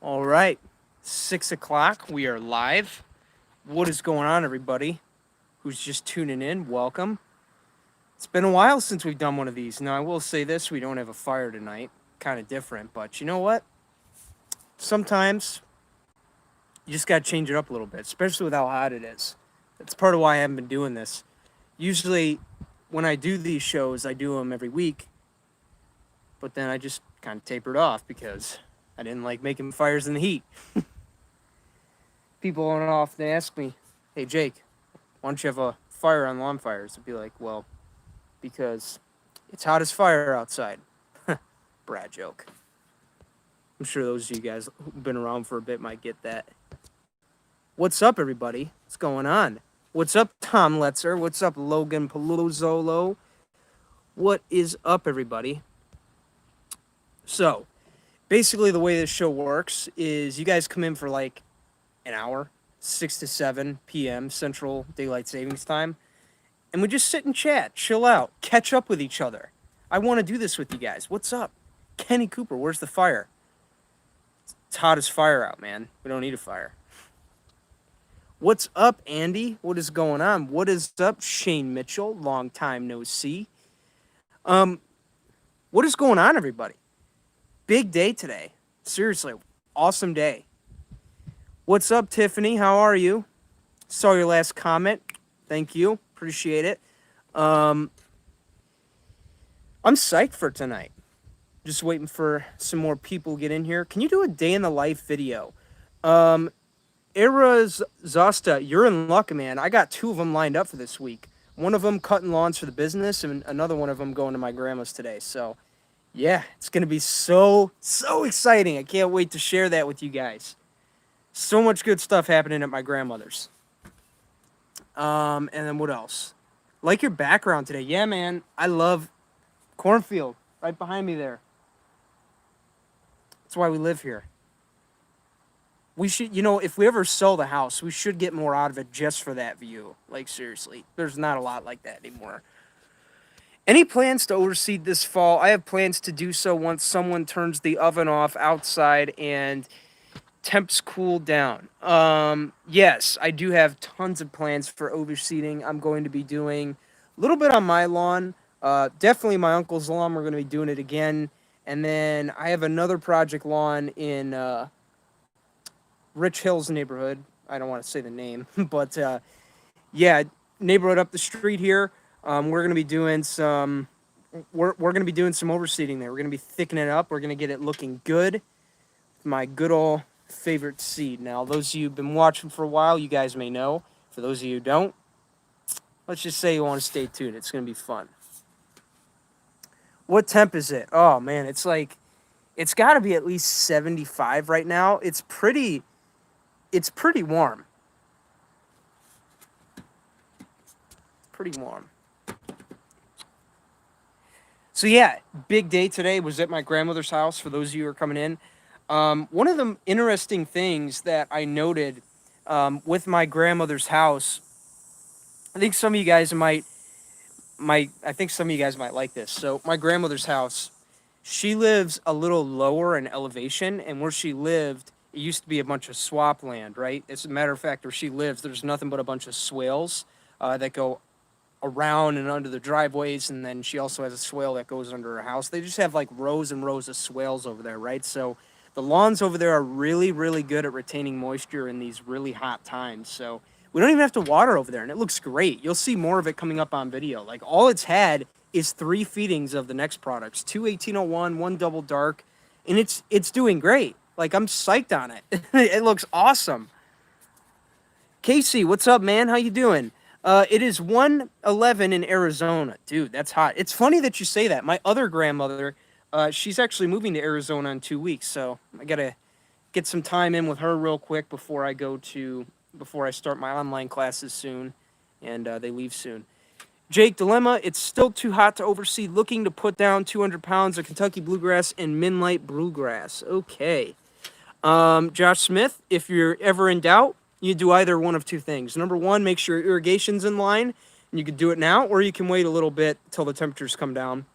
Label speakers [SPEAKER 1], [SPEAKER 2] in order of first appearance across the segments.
[SPEAKER 1] All right, 6 o'clock. We are live. What is going on, everybody? Who's just tuning in? Welcome. It's been a while since we've done one of these. Now, I will say this: we don't have a fire tonight. Kind of different, but you know what? Sometimes you just got to change it up a little bit, especially with how hot it is. That's part of why I haven't been doing this. Usually, when I do these shows, I do them every week, but then I just kind of tapered off because I didn't like making fires in the heat. People often ask me, "Hey Jake, why don't you have a fire on lawn fires?" I'd be like, "Well, because it's hot as fire outside." Brad joke. I'm sure those of you guys who've been around for a bit might get that. What's up, everybody? What's going on? What's up, Tom Letzer? What's up, Logan Paluzolo? What is up, everybody? So, basically, the way this show works is you guys come in for like an hour, 6 to 7 p.m. Central Daylight Savings Time, and we just sit and chat, chill out, catch up with each other. I want to do this with you guys. What's up? Kenny Cooper, where's the fire? It's hot as fire out, man. We don't need a fire. What's up, Andy? What is going on? What is up, Shane Mitchell? Long time no see. What is going on, everybody? Big day today. Seriously, awesome day. What's up, Tiffany? How are you? Saw your last comment. Thank you. Appreciate it. I'm psyched for tonight. Just waiting for some more people to get in here. Can you do a day in the life video? Era Zosta, you're in luck, man. I got 2 of them lined up for this week. One of them cutting lawns for the business, and another one of them going to my grandma's today. So, yeah, it's going to be so exciting. I can't wait to share that with you guys. So much good stuff happening at my grandmother's. And then what else? Like your background today. Yeah, man. I love cornfield right behind me there. That's why we live here. We should, if we ever sell the house, we should get more out of it just for that view. Like, seriously. There's not a lot like that anymore. Any plans to overseed this fall? I have plans to do so once someone turns the oven off outside and temps cool down. Yes, I do have tons of plans for overseeding. I'm going to be doing a little bit on my lawn. Definitely my uncle's lawn. We're going to be doing it again. And then I have another project lawn in Rich Hills neighborhood. I don't want to say the name, but yeah, neighborhood up the street here. We're going to be doing some. We're going to be doing some overseeding there. We're going to be thickening it up. We're going to get it looking good. My good old favorite seed. Now, those of you who've been watching for a while, you guys may know. For those of you who don't, let's just say you want to stay tuned. It's going to be fun. What temp is it? Oh, man, it's got to be at least 75 right now. It's pretty warm. Pretty warm. So, yeah, big day today. Was at my grandmother's house, for those of you who are coming in. One of the interesting things that I noted with my grandmother's house, I think some of you guys might like this. So my grandmother's house, she lives a little lower in elevation, and where she lived, it used to be a bunch of swamp land, right? As a matter of fact, where she lives, there's nothing but a bunch of swales that go around and under the driveways, and then she also has a swale that goes under her house. They just have like rows and rows of swales over there, right? So the lawns over there are really, really good at retaining moisture in these really hot times. So we don't even have to water over there, and it looks great. You'll see more of it coming up on video. Like, all it's had is 3 feedings of the next products, 2 1801, 1 double dark, and it's doing great. Like, I'm psyched on it. It looks awesome. Casey, what's up, man? How you doing? It is 1:11 in Arizona. Dude, that's hot. It's funny that you say that. My other grandmother, she's actually moving to Arizona in 2 weeks, so I got to get some time in with her real quick before I start my online classes soon, and they leave soon. Jake Dilemma, it's still too hot to overseed. Looking to put down 200 pounds of Kentucky bluegrass and Midnight bluegrass. Okay. Josh Smith, if you're ever in doubt, you do either one of 2 things. Number 1, make sure your irrigation's in line, and you can do it now, or you can wait a little bit till the temperatures come down.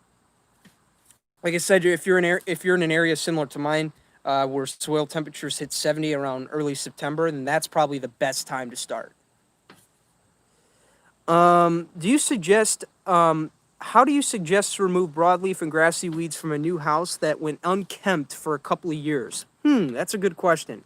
[SPEAKER 1] Like I said, if you're in an area similar to mine, where soil temperatures hit 70 around early September, then that's probably the best time to start. Do you suggest, how do you suggest to remove broadleaf and grassy weeds from a new house that went unkempt for a couple of years? That's a good question.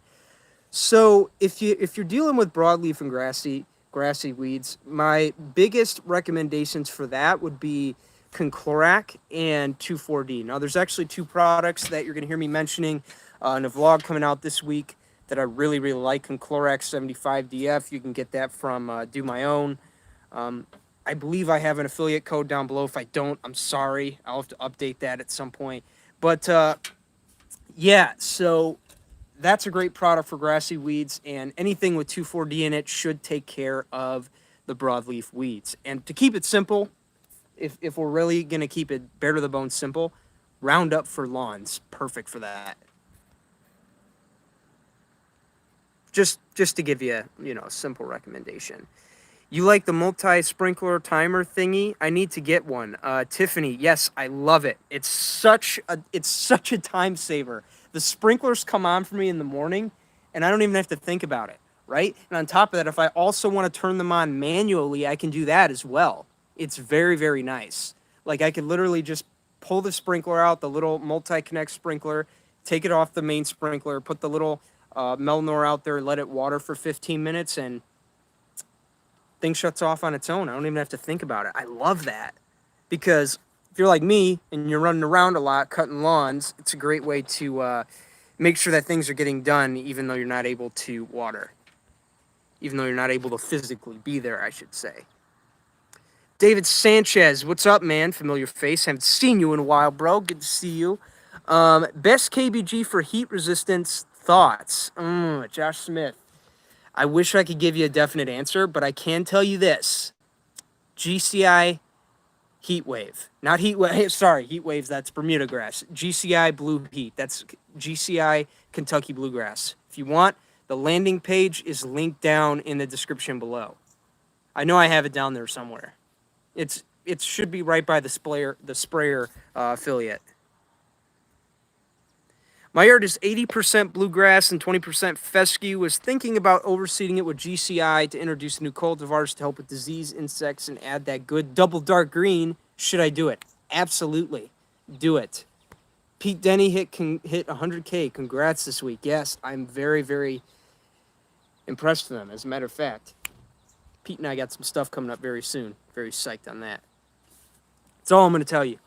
[SPEAKER 1] So if you're dealing with broadleaf and grassy weeds, my biggest recommendations for that would be Conclorac and 2,4-D. Now, there's actually two products that you're going to hear me mentioning in a vlog coming out this week that I really, really like. Conclorac 75DF. You can get that from Do My Own. I believe I have an affiliate code down below. If I don't, I'm sorry. I'll have to update that at some point. But yeah, so that's a great product for grassy weeds, and anything with 2,4-D in it should take care of the broadleaf weeds. And to keep it simple, if we're really going to keep it bare to the bone simple, Roundup for Lawns, perfect for that. Just to give you, a simple recommendation. You like the multi-sprinkler timer thingy? I need to get one. Tiffany, yes, I love it. It's such a time saver. The sprinklers come on for me in the morning, and I don't even have to think about it, right? And on top of that, if I also want to turn them on manually, I can do that as well. It's very, very nice. Like, I could literally just pull the sprinkler out, the little multi-connect sprinkler, take it off the main sprinkler, put the little Melnor out there, let it water for 15 minutes, and thing shuts off on its own. I don't even have to think about it. I love that, because if you're like me and you're running around a lot cutting lawns, it's a great way to make sure that things are getting done even though you're not able to water. Even though you're not able to physically be there, I should say. David Sanchez, what's up, man? Familiar face. Haven't seen you in a while, bro. Good to see you. Best KBG for heat resistance thoughts. Josh Smith. I wish I could give you a definite answer, but I can tell you this. GCI Heat Wave. Not Heat Wave, sorry, Heat Waves, that's Bermuda grass. GCI Blue Heat, that's GCI Kentucky Bluegrass. If you want, the landing page is linked down in the description below. I know I have it down there somewhere. It should be right by the sprayer affiliate. My yard is 80% bluegrass and 20% fescue. Was thinking about overseeding it with GCI to introduce new cultivars to help with disease, insects, and add that good double dark green. Should I do it? Absolutely. Do it. Pete Denny hit 100K. Congrats this week. Yes, I'm very, very impressed with them. As a matter of fact, Pete and I got some stuff coming up very soon. Very psyched on that. That's all I'm going to tell you.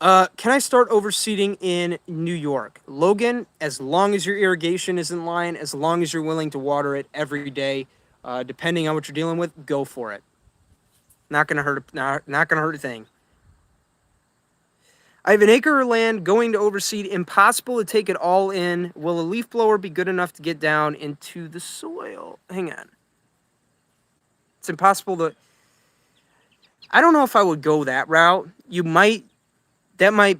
[SPEAKER 1] Can I start overseeding in New York? Logan, as long as your irrigation is in line, as long as you're willing to water it every day, depending on what you're dealing with, go for it. Not gonna hurt. Not gonna hurt a thing. I have an acre of land going to overseed. Impossible to take it all in. Will a leaf blower be good enough to get down into the soil? Hang on. It's impossible to. I don't know if I would go that route. You might. That might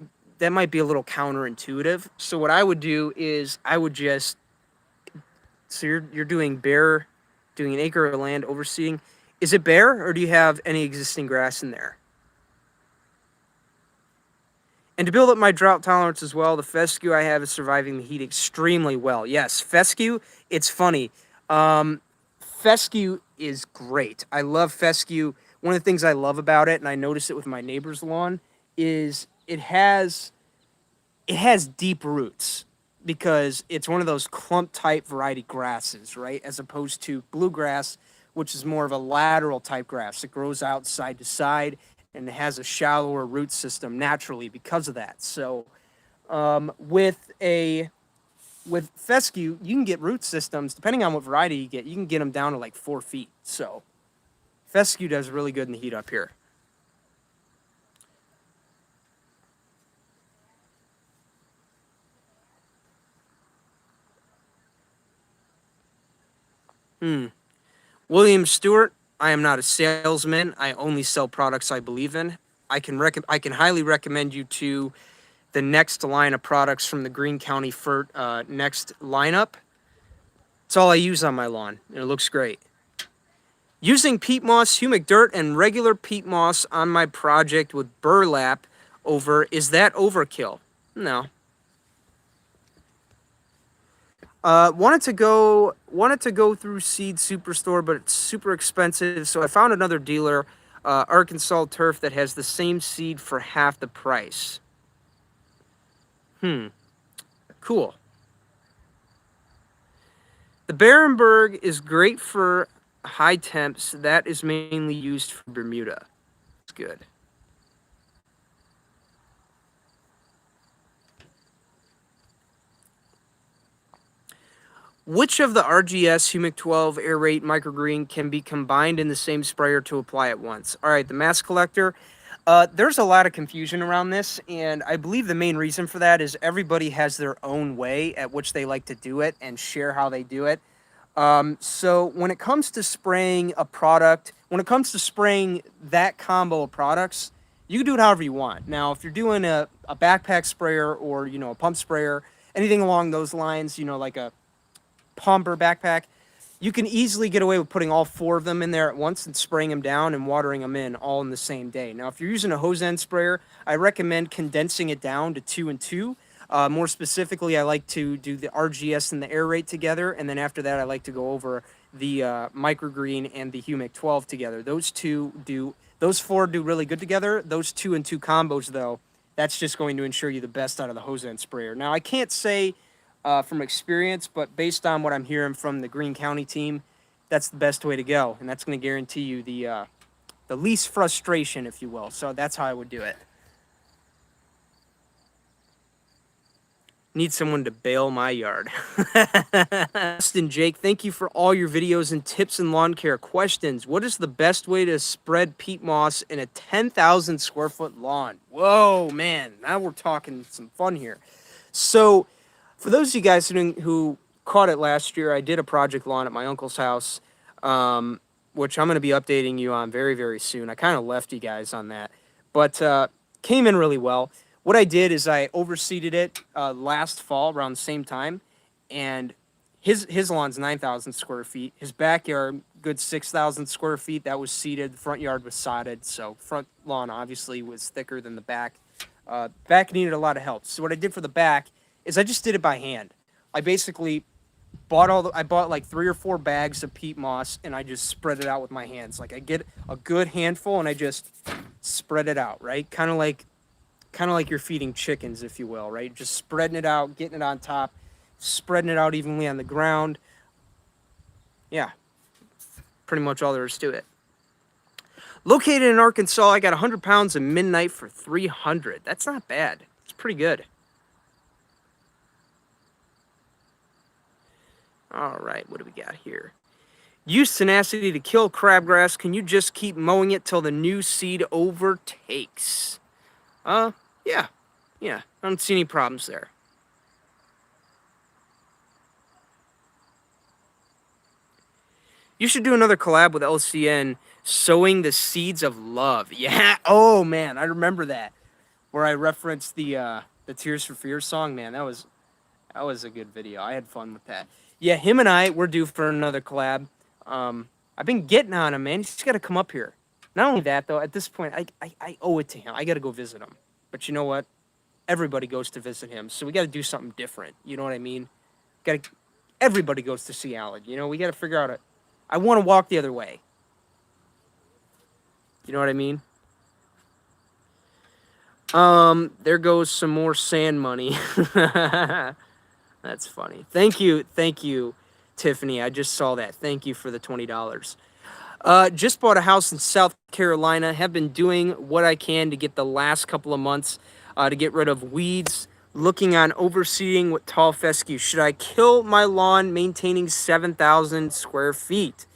[SPEAKER 1] be a little counterintuitive. So what I would do is I would just, so you're doing an acre of land overseeding. Is it bare, or do you have any existing grass in there? And to build up my drought tolerance as well, the fescue I have is surviving the heat extremely well. Yes, fescue, it's funny. Fescue is great. I love fescue. One of the things I love about it, and I notice it with my neighbor's lawn, is it has deep roots, because it's one of those clump type variety grasses, right? As opposed to bluegrass, which is more of a lateral type grass. It grows out side to side and it has a shallower root system naturally because of that. So with fescue, you can get root systems, depending on what variety you can get them down to like 4 feet. So fescue does really good in the heat up here. William Stewart, I am not a salesman. I only sell products I believe in. I can highly recommend you to the next line of products from the Greene County next lineup. It's all I use on my lawn, and it looks great. Using peat moss, humic dirt, and regular peat moss on my project with burlap over, is that overkill? No. Wanted to go through Seed Superstore, but it's super expensive. So I found another dealer, Arkansas Turf, that has the same seed for half the price. Cool. The Barenberg is great for high temps. That is mainly used for Bermuda. It's good. Which of the RGS, Humic 12, Aerate, Microgreen can be combined in the same sprayer to apply at once? All right, the mass collector. There's a lot of confusion around this, and I believe the main reason for that is everybody has their own way at which they like to do it and share how they do it. So when it comes to spraying a product, when it comes to spraying that combo of products, you can do it however you want. Now, if you're doing a backpack sprayer or, a pump sprayer, anything along those lines, like a pump or backpack, you can easily get away with putting all four of them in there at once and spraying them down and watering them in all in the same day. Now, if you're using a hose end sprayer, I recommend condensing it down to 2 and 2. More specifically, I like to do the RGS and the Aerate together, and then after that, I like to go over the Microgreen and the Humic 12 together. Those four do really good together. Those 2 and 2 combos, though, that's just going to ensure you the best out of the hose end sprayer. Now, I can't say from experience, but based on what I'm hearing from the Greene County team, that's the best way to go, and that's going to guarantee you the least frustration, if you will. So that's how I would do it. Need someone to bail my yard. Justin, Jake, thank you for all your videos and tips and lawn care questions. What is the best way to spread peat moss in a 10,000 square foot lawn? Whoa, man, now we're talking some fun here. So for those of you guys who caught it last year, I did a project lawn at my uncle's house, which I'm going to be updating you on very, very soon. I kind of left you guys on that, but came in really well. What I did is I overseeded it last fall around the same time, and his lawn's 9,000 square feet. His backyard, good 6,000 square feet. That was seeded. The front yard was sodded, so front lawn obviously was thicker than the back. Back needed a lot of help. So what I did for the back is I just did it by hand. I basically I bought like 3 or 4 bags of peat moss, and I just spread it out with my hands. Like I get a good handful and I just spread it out, right? Kind of like you're feeding chickens, if you will, right? Just spreading it out, getting it on top, spreading it out evenly on the ground. Yeah, pretty much all there is to it. Located in Arkansas, I got 100 pounds of Midnight for $300. That's not bad. It's pretty good. All right, what do we got here? Use tenacity to kill crabgrass. Can you just keep mowing it till the new seed overtakes? Yeah. I don't see any problems there. You should do another collab with LCN, sowing the seeds of love. Yeah. Oh man, I remember that, where I referenced the Tears for Fears song. Man, that was a good video. I had fun with that. Yeah, him and I, we're due for another collab. I've been getting on him, man. He's got to come up here. Not only that, though, at this point, I owe it to him. I got to go visit him. But you know what? Everybody goes to visit him, so we got to do something different. You know what I mean? Everybody goes to see Alan. We got to figure out I want to walk the other way. You know what I mean? There goes some more sand money. That's funny. Thank you, Tiffany. I just saw that. Thank you for the $20. Just bought a house in South Carolina. Have been doing what I can to get the last couple of months to get rid of weeds. Looking on overseeding with tall fescue. Should I kill my lawn maintaining 7,000 square feet?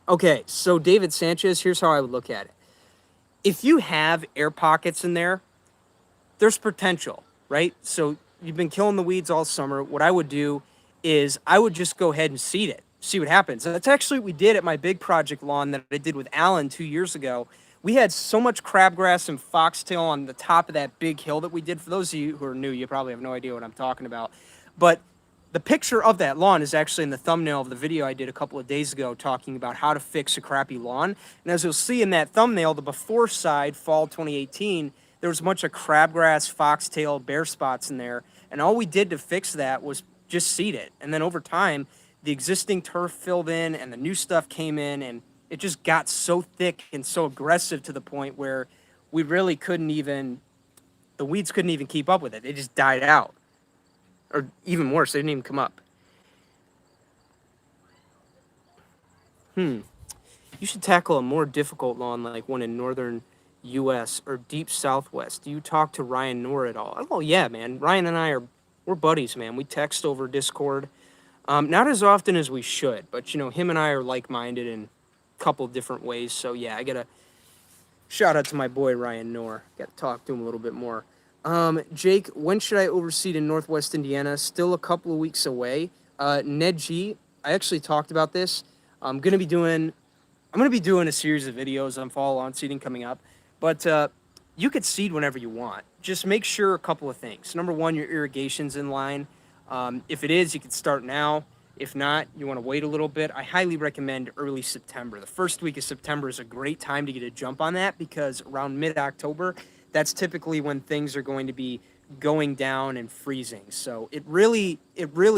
[SPEAKER 1] Okay, so David Sanchez, here's how I would look at it. If you have air pockets in there, there's potential, right? So you've been killing the weeds all summer. What I would do is I would just go ahead and seed it, see what happens. And that's actually what we did at my big project lawn that I did with Alan 2 years ago. We had so much crabgrass and foxtail on the top of that big hill that we did. For those of you who are new, you probably have no idea what I'm talking about. But the picture of that lawn is actually in the thumbnail of the video I did a couple of days ago talking about how to fix a crappy lawn. And as you'll see in that thumbnail, the before side, fall 2018, there was a bunch of crabgrass, foxtail, bare spots in there, and all we did to fix that was just seed it. And then over time, the existing turf filled in and the new stuff came in, and it just got so thick and so aggressive to the point where we really couldn't even, the weeds couldn't even keep up with it. They just died out. Or even worse, they didn't even come up. You should tackle a more difficult lawn like one in northern U.S. or deep Southwest. Do you talk to Ryan Noor at all? Oh yeah, man. Ryan and I we're buddies, man. We text over Discord. Not as often as we should, but you know, him and I are like-minded in a couple different ways. So yeah, I gotta shout out to my boy Ryan Noor. Got to talk to him a little bit more. Jake, when should I overseed in Northwest Indiana? Still a couple of weeks away. Ned G, I actually talked about this. I'm gonna be doing a series of videos on fall lawn seeding coming up, but you could seed whenever you want. Just make sure a couple of things. Number one, your irrigation's in line. If it is, you can start now. If not, you want to wait a little bit. I highly recommend early September. The first week of September is a great time to get a jump on that because around mid-October, that's typically when things are going to be going down and freezing. So it really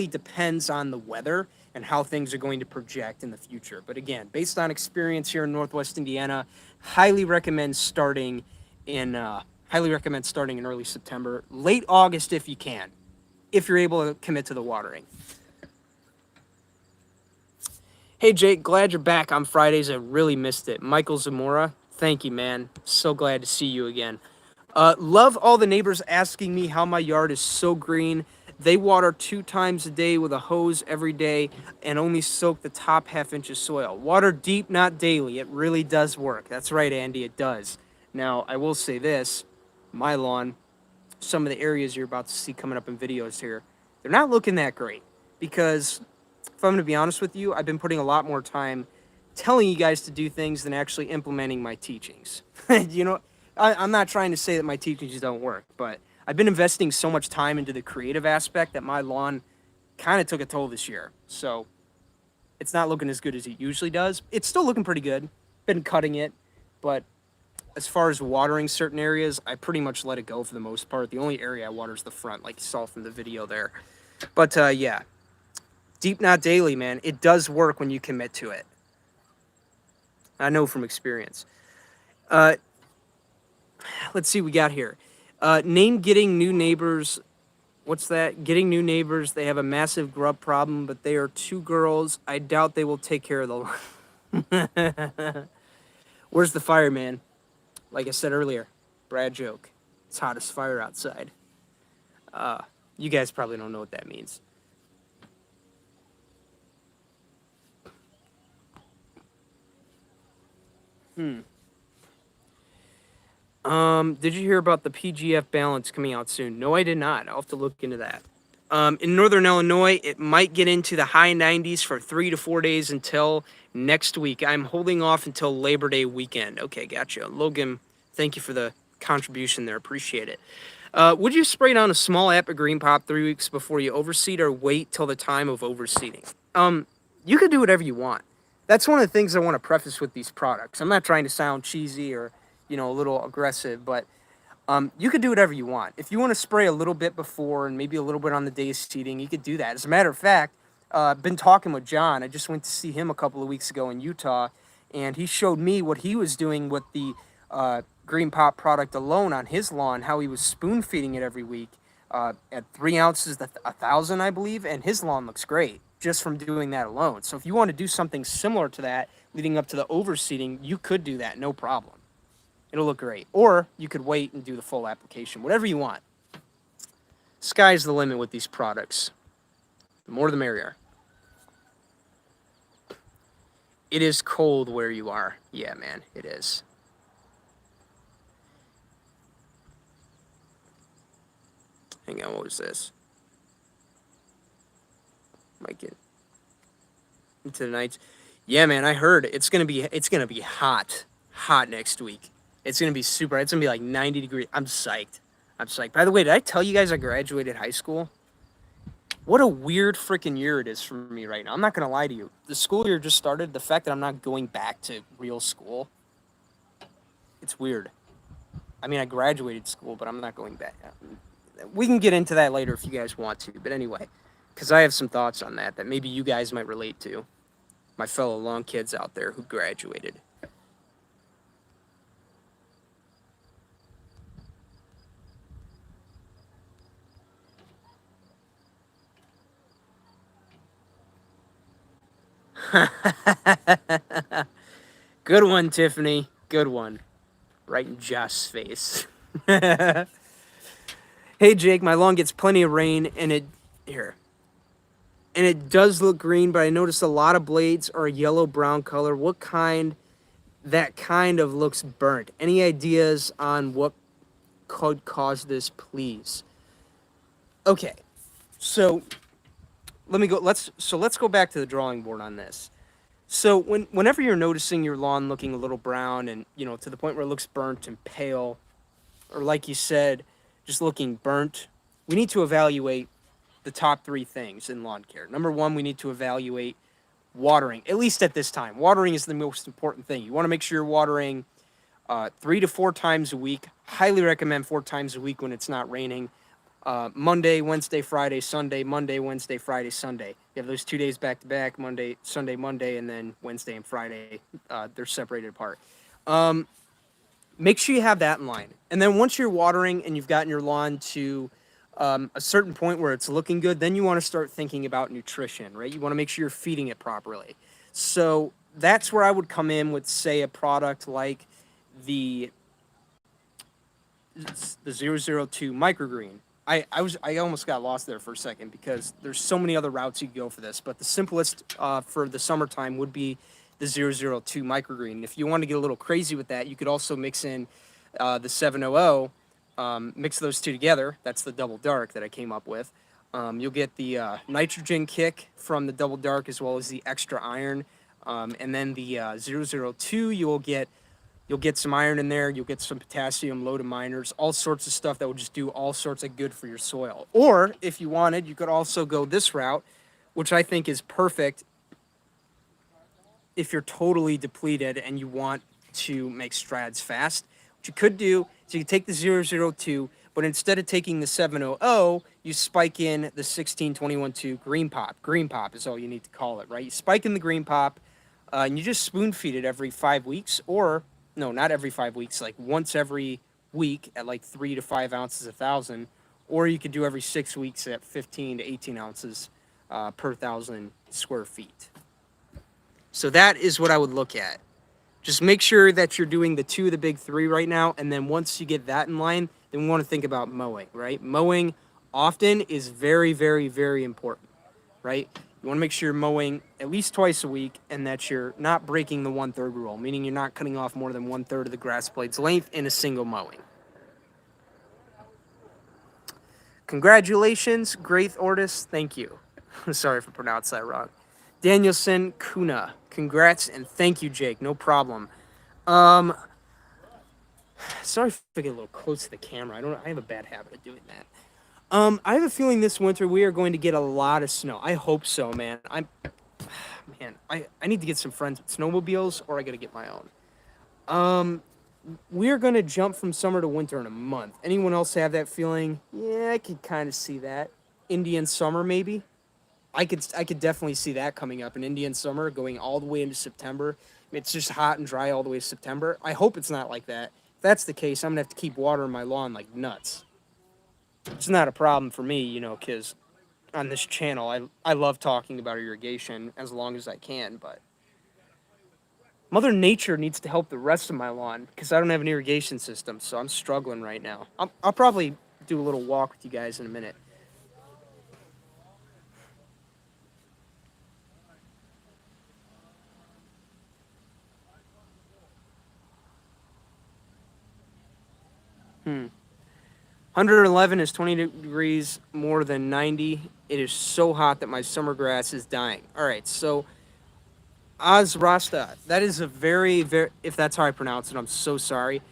[SPEAKER 1] depends on the weather and how things are going to project in the future. But again, based on experience here in Northwest Indiana, highly recommend starting in early September, late August if you can, if you're able to commit to the watering. Hey Jake, glad you're back on Fridays. I really missed it. Michael Zamora, thank you, man. So glad to see you again. Love all the neighbors asking me how my yard is so green. They water 2 times a day with a hose every day and only soak the top ½ inch of soil. Water deep, not daily. It really does work. That's right, Andy, it does. Now, I will say this, my lawn, some of the areas you're about to see coming up in videos here, they're not looking that great because if I'm going to be honest with you, I've been putting a lot more time telling you guys to do things than actually implementing my teachings. You know, I'm not trying to say that my teachings don't work, but I've been investing so much time into the creative aspect that my lawn kind of took a toll this year. So it's not looking as good as it usually does. It's still looking pretty good. Been cutting it, but as far as watering certain areas, I pretty much let it go for the most part. The only area I water is the front, like you saw from the video there. But yeah, deep, not daily, man. It does work when you commit to it. I know from experience. Let's see what we got here. Name getting new neighbors. What's that? Getting new neighbors. They have a massive grub problem, but they are 2 girls. I doubt they will take care of the... Where's the fire, man? Like I said earlier, Brad joke. It's hot as fire outside. You guys probably don't know what that means. Did you hear about the PGF balance coming out soon? No, I did not. I'll have to look into that. In Northern Illinois, it might get into the high 90s for 3 to 4 days until next week. I'm holding off until Labor Day weekend. Okay, gotcha. Logan, thank you for the contribution there. Appreciate it. Would you spray down a small app of green pop 3 weeks before you overseed or wait till the time of overseeding? You could do whatever you want. That's one of the things I want to preface with these products. I'm not trying to sound cheesy or, you know, a little aggressive, but you could do whatever you want. If you want to spray a little bit before and maybe a little bit on the day of seeding, you could do that. As a matter of fact, I've been talking with John. I just went to see him a couple of weeks ago in Utah, and he showed me what he was doing with the Green Pop product alone on his lawn, how he was spoon feeding it every week at 3 ounces, 1,000, I believe, and his lawn looks great just from doing that alone. So if you want to do something similar to that leading up to the overseeding, you could do that, no problem. It'll look great. Or you could wait and do the full application, whatever you want. Sky's the limit with these products. The more the merrier. It is cold where you are. Yeah, man, it is. Hang on, what was this? Might get into the nights. Yeah, man, I heard it's gonna be hot next week. It's gonna be super. It's gonna be like 90 degrees. I'm psyched. I'm psyched. By the way, did I tell you guys I graduated high school? What a weird freaking year it is for me right now. I'm not gonna lie to you. The school year just started. The fact that I'm not going back to real school, it's weird. I mean, I graduated school, but I'm not going back. We can get into that later if you guys want to. But anyway, because I have some thoughts on that maybe you guys might relate to, my fellow lawn kids out there who graduated. Good one, Tiffany. Good one. Right in Josh's face. Hey, Jake, my lawn gets plenty of rain, and here, and it does look green, but I noticed a lot of blades are a yellow-brown color. What kind? That kind of looks burnt. Any ideas on what could cause this, please? Okay, so let's go back to the drawing board on this. So whenever you're noticing your lawn looking a little brown and to the point where it looks burnt and pale, or like you said, just looking burnt, we need to evaluate the top three things in lawn care. Number one, we need to evaluate watering. At least at this time, watering is the most important thing. You want to make sure you're watering 3 to 4 times a week. Highly recommend 4 times a week when it's not raining. Monday, Wednesday, Friday, Sunday, Monday, Wednesday, Friday, Sunday. You have those 2 days back to back, Monday, Sunday, Monday, and then Wednesday and Friday. They're separated apart. Make sure you have that in line. And then once you're watering and you've gotten your lawn to a certain point where it's looking good, then you want to start thinking about nutrition, right? You want to make sure you're feeding it properly. So that's where I would come in with, say, a product like the 002 microgreen. I almost got lost there for a second because there's so many other routes you could go for this, but the simplest for the summertime would be the 002 microgreen. If you want to get a little crazy with that, you could also mix in the 700. Mix those two together. That's the double dark that I came up with. You'll get the nitrogen kick from the double dark as well as the extra iron. And then the 002, you'll get some iron in there. You'll get some potassium, low to minors, all sorts of stuff that will just do all sorts of good for your soil. Or if you wanted, you could also go this route, which I think is perfect if you're totally depleted and you want to make strides fast. What you could do is you take the 002, but instead of taking the 700, you spike in the 16-21-2 green pop. Green pop is all you need to call it, right? You spike in the green pop, and you just spoon feed it every 5 weeks, or no, not every 5 weeks, like once every week at like 3 to 5 ounces a thousand, or you could do every 6 weeks at 15 to 18 ounces per 1,000 square feet. So that is what I would look at. Just make sure that you're doing the 2 of the big 3 right now, and then once you get that in line, then we want to think about mowing, right? Mowing often is very, very, very important, right? You want to make sure you're mowing at least twice a week and that you're not breaking the 1/3 rule, meaning you're not cutting off more than 1/3 of the grass blade's length in a single mowing. Congratulations, Graith Ortis. Thank you. Sorry for pronouncing that wrong. Danielson Kuna. Congrats and thank you, Jake. No problem. Sorry if I get a little close to the camera. I have a bad habit of doing that. I have a feeling this winter we are going to get a lot of snow. I hope so, man. I need to get some friends with snowmobiles, or I got to get my own. We're going to jump from summer to winter in a month. Anyone else have that feeling? Yeah, I could kind of see that. Indian summer, maybe. I could definitely see that coming up. An Indian summer going all the way into September. It's just hot and dry all the way to September. I hope it's not like that. If that's the case, I'm going to have to keep watering my lawn like nuts. It's not a problem for me, because on this channel, I love talking about irrigation as long as I can, but Mother Nature needs to help the rest of my lawn because I don't have an irrigation system, so I'm struggling right now. I'll probably do a little walk with you guys in a minute. Hmm. 111 is 20 degrees more than 90. It is so hot that my summer grass is dying. All right, so Azrasta, that is a very, very, if that's how I pronounce it, I'm so sorry.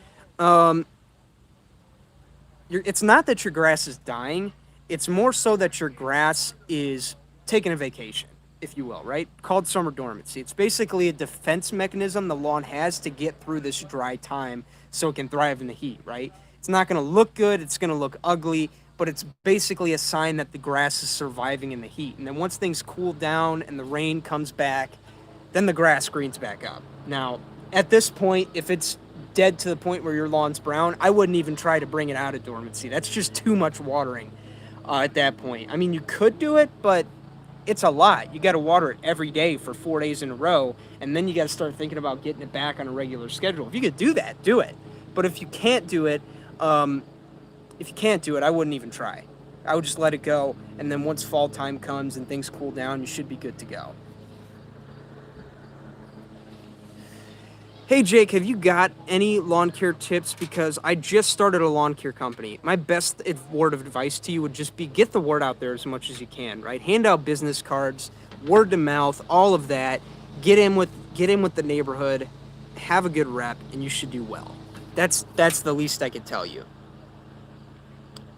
[SPEAKER 1] It's not that your grass is dying. It's more so that your grass is taking a vacation. if you will, right? Called summer dormancy. It's basically a defense mechanism the lawn has to get through this dry time so it can thrive in the heat, right? It's not going to look good, it's going to look ugly, but it's basically a sign that the grass is surviving in the heat. And then once things cool down and the rain comes back, then the grass greens back up. Now, at this point, if it's dead to the point where your lawn's brown, I wouldn't even try to bring it out of dormancy. That's just too much watering at that point. I mean, you could do it, but it's a lot. You got to water it every day for 4 days in a row, and then you got to start thinking about getting it back on a regular schedule. If you could do that, do it. But if you can't do it, I wouldn't even try. I would just let it go, and then once fall time comes and things cool down, you should be good to go. Hey Jake, have you got any lawn care tips? Because I just started a lawn care company. My best word of advice to you would just be get the word out there as much as you can, right? Hand out business cards, word to mouth, all of that. Get in with the neighborhood, have a good rep, and you should do well. That's the least I could tell you.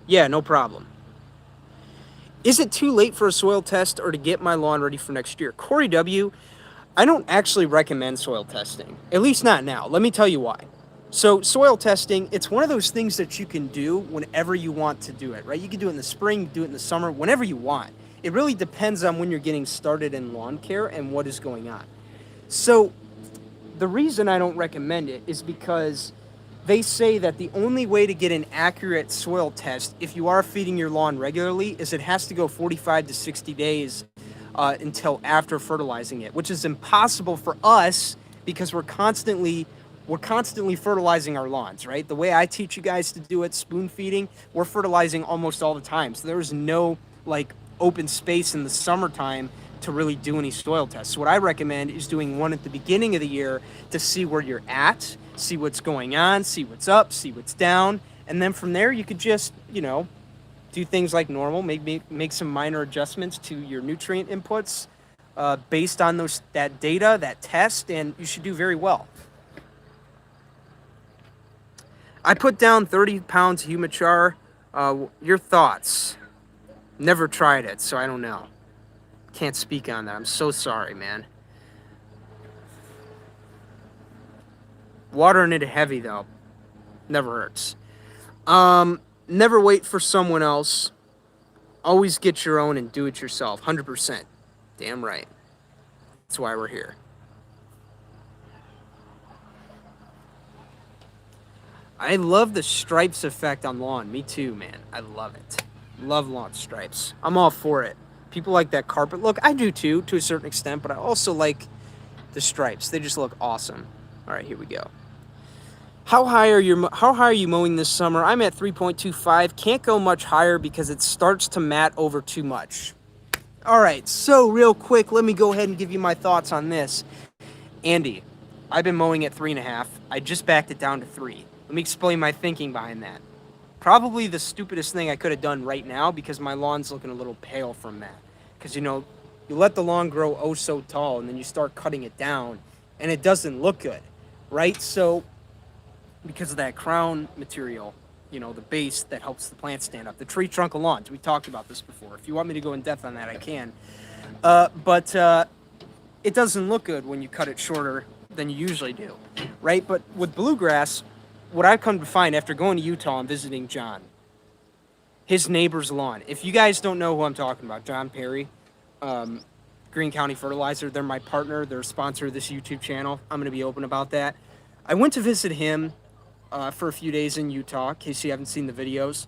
[SPEAKER 1] Yeah, no problem. Is it too late for a soil test or to get my lawn ready for next year? Corey W., I don't actually recommend soil testing, at least not now. Let me tell you why. So soil testing, it's one of those things that you can do whenever you want to do it, right? You can do it in the spring, do it in the summer, whenever you want. It really depends on when you're getting started in lawn care and what is going on. So the reason I don't recommend it is because they say that the only way to get an accurate soil test if you are feeding your lawn regularly is it has to go 45 to 60 days until after fertilizing it, which is impossible for us because we're constantly fertilizing our lawns, right? The way I teach you guys to do it, spoon feeding, we're fertilizing almost all the time. So there's no like open space in the summertime to really do any soil tests. So what I recommend is doing one at the beginning of the year to see where you're at, see what's going on, see what's up, see what's down, and then from there you could just, do things like normal, make some minor adjustments to your nutrient inputs based on that data, that test, and you should do very well. I put down 30 pounds Humachar. Your thoughts? Never tried it, so I don't know. Can't speak on that. I'm so sorry, man. Watering it heavy, though. Never hurts. Never wait for someone else. Always get your own and do it yourself. 100%. Damn right. That's why we're here. I love the stripes effect on lawn. Me too, man. I love it. Love lawn stripes. I'm all for it. People like that carpet look. I do too, to a certain extent, but I also like the stripes. They just look awesome. All right, here we go. How high are you mowing this summer? I'm at 3.25. Can't go much higher because it starts to mat over too much. All right, so real quick, let me go ahead and give you my thoughts on this. Andy, I've been mowing at 3.5. I just backed it down to 3. Let me explain my thinking behind that. Probably the stupidest thing I could have done right now because my lawn's looking a little pale from that. Because, you let the lawn grow oh so tall and then you start cutting it down and it doesn't look good, right? So because of that crown material, the base that helps the plant stand up, the tree trunk of lawns. We talked about this before. If you want me to go in depth on that, I can. But it doesn't look good when you cut it shorter than you usually do, right? But with bluegrass, what I've come to find after going to Utah and visiting John, his neighbor's lawn. If you guys don't know who I'm talking about, John Perry, Green County Fertilizer, they're my partner. They're a sponsor of this YouTube channel. I'm going to be open about that. I went to visit him for a few days in Utah, in case you haven't seen the videos.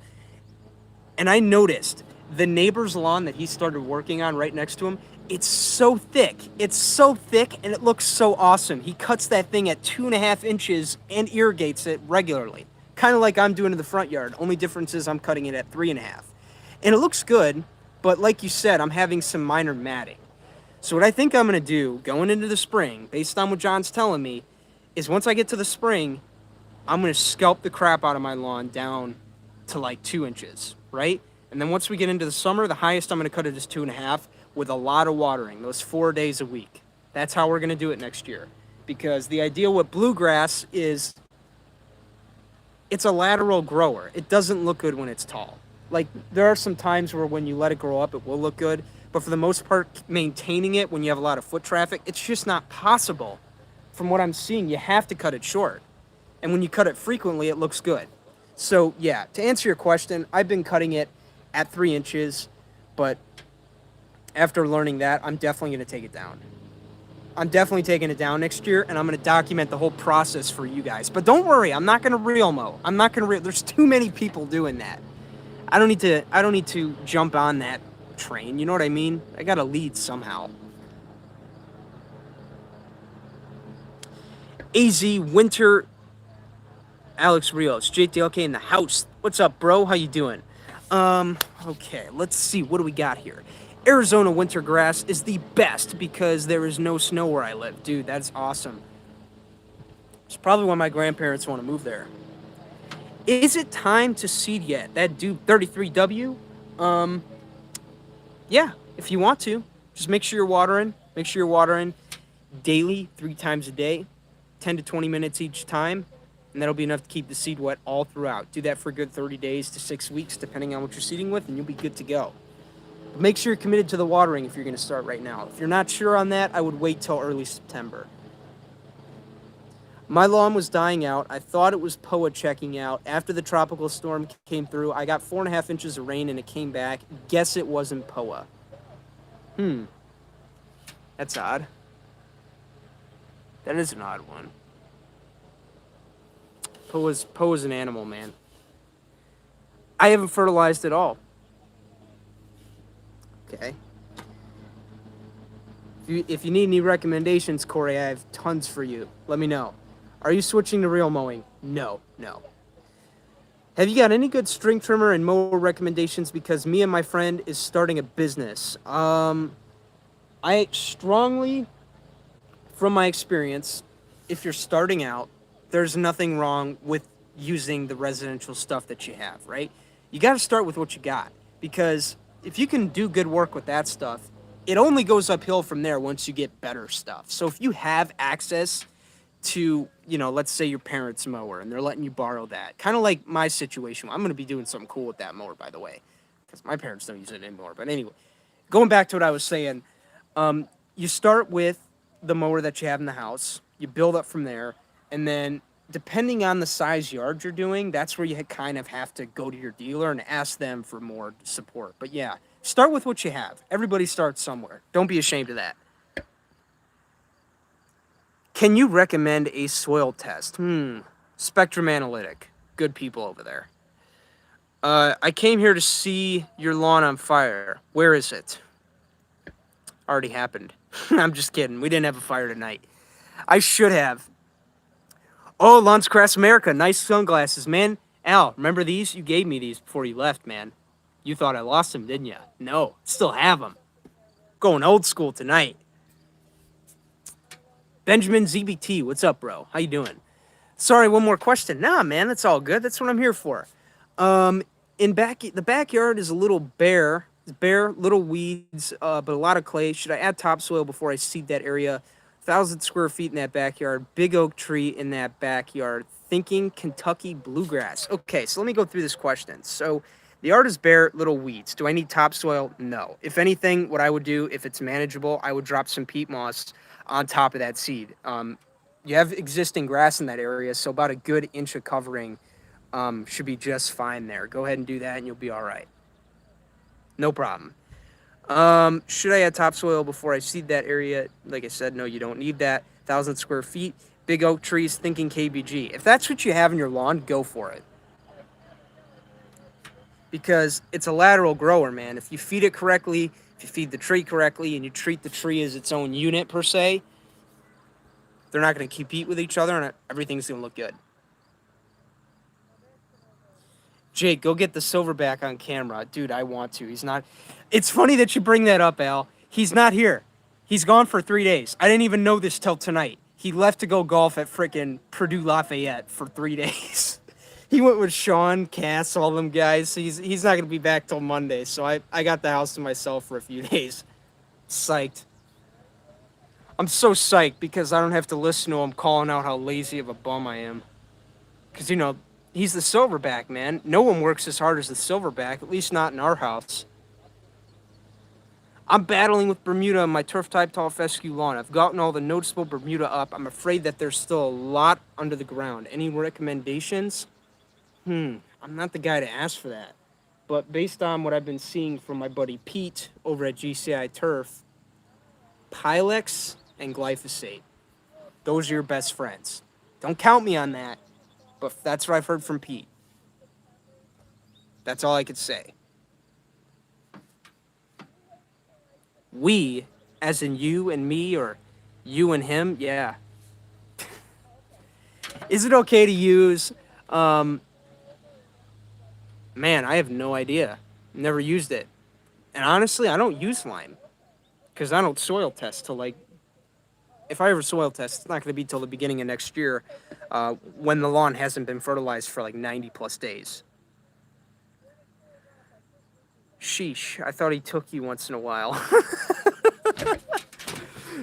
[SPEAKER 1] And I noticed the neighbor's lawn that he started working on right next to him, it's so thick. It's so thick and it looks so awesome. He cuts that thing at 2.5 inches and irrigates it regularly. Kind of like I'm doing in the front yard. Only difference is I'm cutting it at 3.5. And it looks good, but like you said, I'm having some minor matting. So what I think I'm going to do going into the spring, based on what John's telling me, is once I get to the spring, I'm going to scalp the crap out of my lawn down to like 2 inches, right? And then once we get into the summer, the highest I'm going to cut it is 2.5 with a lot of watering, those 4 days a week. That's how we're going to do it next year. Because the idea with bluegrass is it's a lateral grower. It doesn't look good when it's tall. Like, there are some times where when you let it grow up, it will look good. but for the most part, maintaining it when you have a lot of foot traffic, it's just not possible. From what I'm seeing, you have to cut it short. And when you cut it frequently, it looks good. So, yeah, to answer your question, I've been cutting it at 3 inches, but after learning that, I'm definitely going to take it down. I'm definitely taking it down next year, and I'm going to document the whole process for you guys. But don't worry, I'm not going to real mow. I'm not going to. There's too many people doing that. I don't need to. I don't need to jump on that train. You know what I mean? I got to lead somehow. Az Winter, Alex Rios, JTLK in the house. What's up, bro? How you doing? Okay, let's see. What do we got here? Arizona winter grass is the best because there is no snow where I live. Dude, that's awesome. It's probably why my grandparents want to move there. Is it time to seed yet? That dude 33W? Yeah, if you want to. Just make sure you're watering. Make sure you're watering daily, 3 times a day, 10 to 20 minutes each time, and that'll be enough to keep the seed wet all throughout. Do that for a good 30 days to 6 weeks, depending on what you're seeding with, and you'll be good to go. But make sure you're committed to the watering if you're going to start right now. If you're not sure on that, I would wait till early September. My lawn was dying out. I thought it was POA checking out. After the tropical storm came through, I got 4.5 inches of rain and it came back. Guess it wasn't POA. That's odd. That is an odd one. POA's an animal, man. I haven't fertilized at all. Okay. If you need any recommendations, Corey, I have tons for you. Let me know. Are you switching to real mowing? No. Have you got any good string trimmer and mower recommendations? Because me and my friend is starting a business. I strongly, from my experience, if you're starting out, there's nothing wrong with using the residential stuff that you have, right? You got to start with what you got, because if you can do good work with that stuff, it only goes uphill from there once you get better stuff. So if you have access to, let's say your parents' mower and they're letting you borrow that, kind of like my situation. I'm going to be doing something cool with that mower, by the way, because my parents don't use it anymore. But anyway, going back to what I was saying, you start with the mower that you have in the house, you build up from there, and then depending on the size yard you're doing, that's where you kind of have to go to your dealer and ask them for more support. But yeah, start with what you have. Everybody starts somewhere. Don't be ashamed of that. Can you recommend a soil test? Spectrum Analytic. Good people over there. I came here to see your lawn on fire. Where is it? Already happened. I'm just kidding. We didn't have a fire tonight. I should have. Oh, Lawns Crafts America. Nice sunglasses, man. Al, remember these? You gave me these before you left, man. You thought I lost them, didn't you? No, still have them. Going old school tonight. Benjamin ZBT, what's up, bro? How you doing? Sorry, one more question. Nah, man, that's all good. That's what I'm here for. The backyard is a little bare. It's bare, little weeds, but a lot of clay. Should I add topsoil before I seed that area? 1,000 square feet in that backyard. Big oak tree in that backyard. Thinking Kentucky bluegrass. Okay, so let me go through this question. So the yard is bare, little weeds. Do I need topsoil? No. If anything, what I would do, if it's manageable, I would drop some peat moss on top of that seed. You have existing grass in that area, so about a good inch of covering should be just fine there. Go ahead and do that, and you'll be all right. No problem. Should I add topsoil before I seed that area? Like I said, no, you don't need that. 1,000 square feet, big oak trees, thinking KBG. If that's what you have in your lawn, go for it. Because it's a lateral grower, man. If you feed it correctly, if you feed the tree correctly, and you treat the tree as its own unit per se, they're not going to compete with each other, and everything's going to look good. Jake, go get the silverback on camera. Dude, I want to. He's not. It's funny that you bring that up, Al. He's not here. He's gone for 3 days. I didn't even know this till tonight. He left to go golf at frickin' Purdue Lafayette for 3 days. He went with Sean, Cass, all them guys. He's not going to be back till Monday, so I got the house to myself for a few days. Psyched. I'm so psyched because I don't have to listen to him calling out how lazy of a bum I am. Because, he's the silverback, man. No one works as hard as the silverback, at least not in our house. I'm battling with Bermuda on my turf type tall fescue lawn. I've gotten all the noticeable Bermuda up. I'm afraid that there's still a lot under the ground. Any recommendations? I'm not the guy to ask for that. But based on what I've been seeing from my buddy Pete over at GCI Turf, Pilex and glyphosate. Those are your best friends. Don't count me on that, but that's what I've heard from Pete. That's all I could say. We, as in you and me, or you and him, yeah. Is it okay to use? Man, I have no idea. Never used it. And honestly, I don't use lime because I don't soil test till like, if I ever soil test, it's not going to be till the beginning of next year when the lawn hasn't been fertilized for like 90 plus days. Sheesh, I thought he took you once in a while.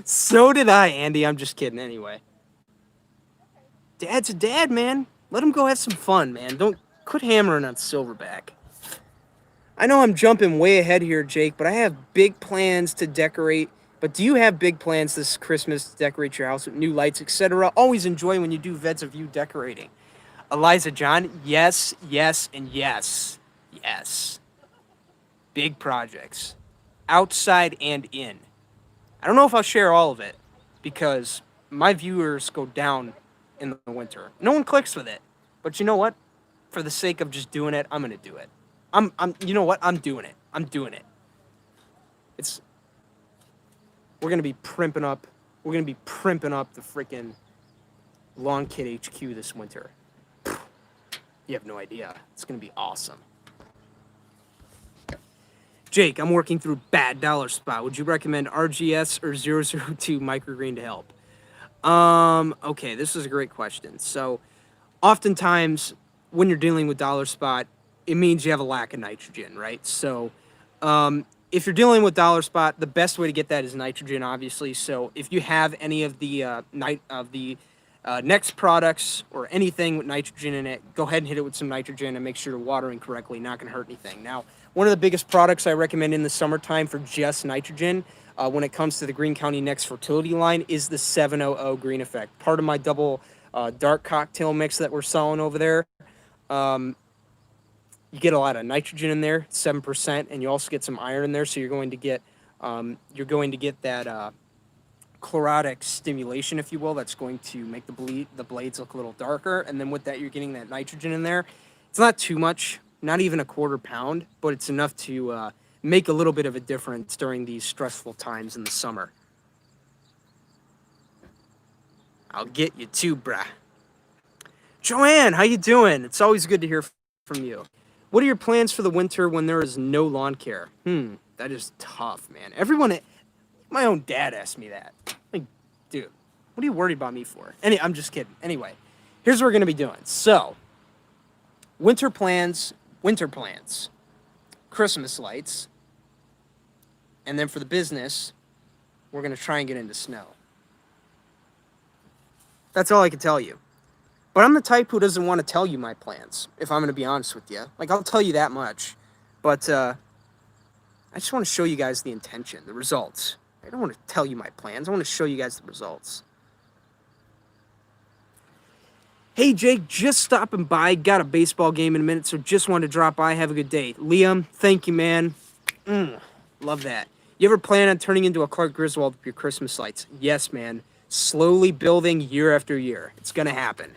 [SPEAKER 1] So did I, Andy. I'm just kidding anyway. Dad's a dad, man. Let him go have some fun, man. Don't quit hammering on Silverback. I know I'm jumping way ahead here, Jake, but I have big plans to decorate. But do you have big plans this Christmas to decorate your house with new lights, etc.? Always enjoy when you do Veds of You decorating. Eliza John, yes, yes, and yes. Yes. Big projects. Outside and in. I don't know if I'll share all of it because my viewers go down in the winter. No one clicks with it. But you know what? For the sake of just doing it, I'm going to do it. You know what? I'm doing it. I'm doing it. We're going to be primping up. We're going to be primping up the freaking Lawn Kit HQ this winter. You have no idea. It's going to be awesome. Jake, I'm working through bad dollar spot. Would you recommend RGS or 002 microgreen to help? Okay, this is a great question. So, oftentimes when you're dealing with dollar spot, it means you have a lack of nitrogen, right? So, if you're dealing with dollar spot, the best way to get that is nitrogen, obviously. So, if you have any of the Next products or anything with nitrogen in it, go ahead and hit it with some nitrogen and make sure you're watering correctly. Not going to hurt anything. Now, one of the biggest products I recommend in the summertime for just nitrogen, when it comes to the Green County Next fertility line, is the 700 Green Effect. Part of my double dark cocktail mix that we're selling over there. You get a lot of nitrogen in there, 7%, and you also get some iron in there. So you're going to get that chlorotic stimulation, if you will, that's going to make the blades look a little darker. And then with that, you're getting that nitrogen in there. It's not too much, not even a quarter pound, but it's enough to make a little bit of a difference during these stressful times in the summer. I'll get you too, brah. Joanne, how you doing? It's always good to hear from you. What are your plans for the winter when there is no lawn care? That is tough, man. My own dad asked me that. Like, dude, what are you worried about me for? I'm just kidding. Anyway, here's what we're going to be doing. So, winter plans, Christmas lights, and then for the business, we're going to try and get into snow. That's all I can tell you. But I'm the type who doesn't want to tell you my plans, if I'm going to be honest with you. Like, I'll tell you that much. But I just want to show you guys the intention, the results. I don't want to tell you my plans. I want to show you guys the results. Hey, Jake, just stopping by. Got a baseball game in a minute, so just wanted to drop by. Have a good day. Liam, thank you, man. Love that. You ever plan on turning into a Clark Griswold with your Christmas lights? Yes, man. Slowly building year after year. It's going to happen.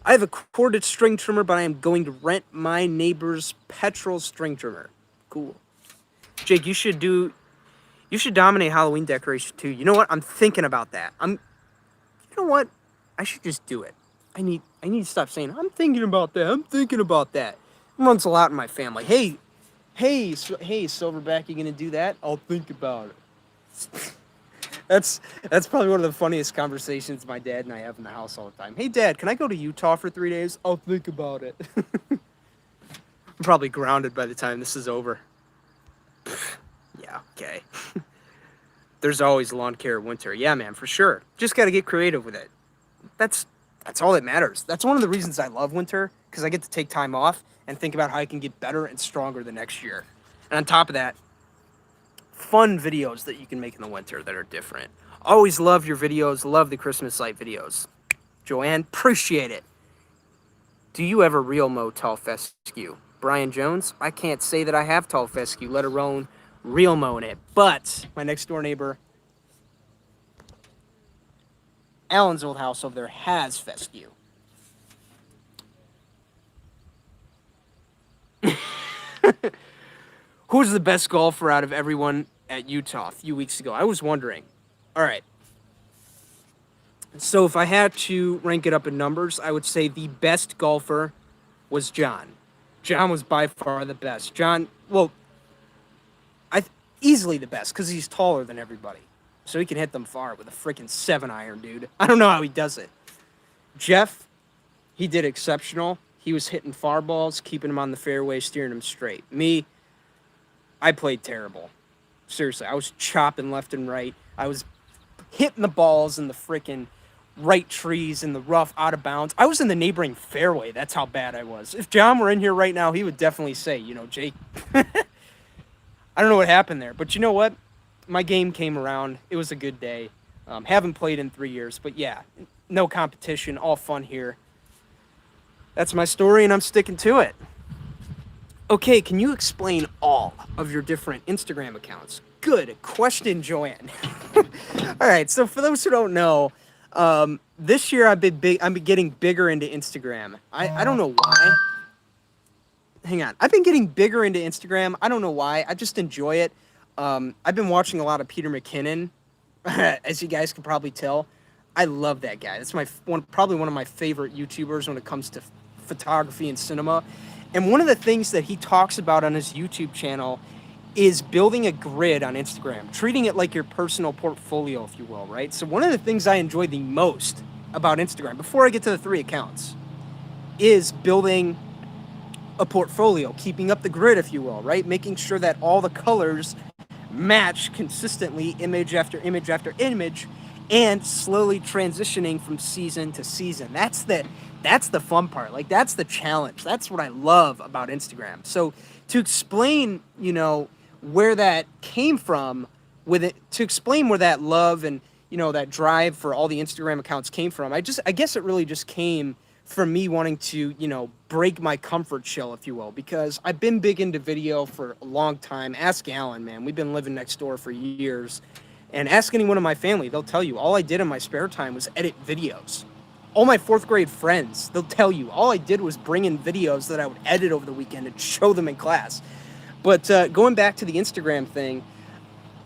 [SPEAKER 1] I have a corded string trimmer, but I am going to rent my neighbor's petrol string trimmer. Cool. Jake, you should dominate Halloween decoration too. You know what? I'm thinking about that. You know what? I should just do it. I need to stop saying, I'm thinking about that. I'm thinking about that. It runs a lot in my family. Hey, Silverback, you gonna do that? I'll think about it. That's probably one of the funniest conversations my dad and I have in the house all the time. Hey, Dad, can I go to Utah for 3 days? I'll think about it. I'm probably grounded by the time this is over. Yeah, okay. There's always lawn care winter. Yeah, man, for sure. Just got to get creative with it. That's all that matters. That's one of the reasons I love winter, because I get to take time off and think about how I can get better and stronger the next year. And on top of that, fun videos that you can make in the winter that are different. Always love your videos, love the Christmas light videos. Joanne, appreciate it. Do you ever real mo tall fescue? Brian Jones, I can't say that I have tall fescue, let alone real mo in it. But my next door neighbor, Alan's old house over there, has fescue. Who's the best golfer out of everyone at Utah a few weeks ago? I was wondering. All right. So if I had to rank it up in numbers, I would say the best golfer was John. John was by far the best. John, well, easily the best because he's taller than everybody. So he can hit them far with a freaking 7-iron, dude. I don't know how he does it. Jeff, he did exceptional. He was hitting far balls, keeping them on the fairway, steering them straight. Me, I played terrible. Seriously, I was chopping left and right. I was hitting the balls in the freaking right trees in the rough, out of bounds. I was in the neighboring fairway. That's how bad I was. If John were in here right now, he would definitely say, Jake, I don't know what happened there. But you know what? My game came around. It was a good day. Haven't played in 3 years. But yeah, no competition. All fun here. That's my story, and I'm sticking to it. Okay, can you explain all of your different Instagram accounts? Good question, Joanne. All right, so for those who don't know, this year I've been getting bigger into Instagram. I don't know why. Hang on. I've been getting bigger into Instagram. I don't know why. I just enjoy it. I've been watching a lot of Peter McKinnon, as you guys can probably tell. I love that guy. That's probably one of my favorite YouTubers when it comes to photography and cinema. And one of the things that he talks about on his YouTube channel is building a grid on Instagram, treating it like your personal portfolio, if you will, right? So one of the things I enjoy the most about Instagram, before I get to the 3 accounts, is building a portfolio, keeping up the grid, if you will, right? Making sure that all the colors match consistently, image after image after image, and slowly transitioning from season to season. That's the fun part. Like, that's the challenge. That's what I love about Instagram. So to explain, where that came from, to explain where that love and, that drive for all the Instagram accounts came from, I guess it really just came from me wanting to, break my comfort shell, if you will, because I've been big into video for a long time. Ask Alan, man. We've been living next door for years. And ask anyone in my family, they'll tell you all I did in my spare time was edit videos. All my 4th grade friends, they'll tell you all I did was bring in videos that I would edit over the weekend and show them in class. But going back to the Instagram thing,